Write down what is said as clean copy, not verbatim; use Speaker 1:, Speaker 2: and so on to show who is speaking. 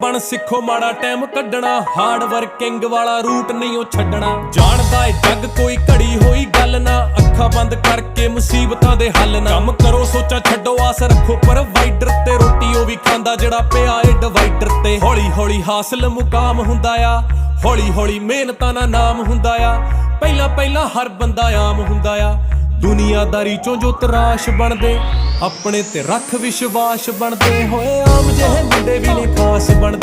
Speaker 1: ਬਣ ਸਿੱਖੋ ਮਾੜਾ ਟਾਈਮ ਕੱਢਣਾ, ਹਾਰਡ ਵਰਕਿੰਗ ਵਾਲਾ ਰੂਟ ਨਹੀਂ ਉਹ ਛੱਡਣਾ। ਜਾਣਦਾ ਏ ਜੱਗ ਕੋਈ ਘੜੀ ਹੋਈ ਗੱਲ ਨਾ, ਅੱਖਾਂ ਬੰਦ ਕਰਕੇ ਮੁਸੀਬਤਾਂ ਦੇ ਹੱਲ ਨਾ। ਕੰਮ ਕਰੋ ਸੋਚਾਂ ਛੱਡੋ ਆਸ ਰੱਖੋ ਪ੍ਰੋਵਾਈਡਰ ਤੇ, ਰੋਟੀ ਉਹ ਵੀ ਖਾਂਦਾ ਜਿਹੜਾ ਪਿਆ ਏ ਡਿਵਾਈਡਰ ਤੇ। ਹੌਲੀ ਹੌਲੀ ਹਾਸਲ ਮੁਕਾਮ ਹੁੰਦਾ ਆ, ਹੌਲੀ ਹੌਲੀ ਮਿਹਨਤਾਂ ਦਾ ਨਾਮ ਹੁੰਦਾ ਆ। ਪਹਿਲਾਂ ਪਹਿਲਾਂ ਹਰ ਬੰਦਾ ਆਮ ਹੁੰਦਾ ਆ, ਦੁਨੀਆਦਾਰੀ ਚੋਂ ਜੋ ਤਰਾਸ਼ ਬਣਦੇ, ਆਪਣੇ ਤੇ ਰੱਖ ਵਿਸ਼ਵਾਸ ਬਣਦੇ ਹੋਏ ਆਮ ਜਿਹੇ ਮੁੰਡੇ ਵੀ ਨੇ ਖਾਸ ਬਣਦੇ।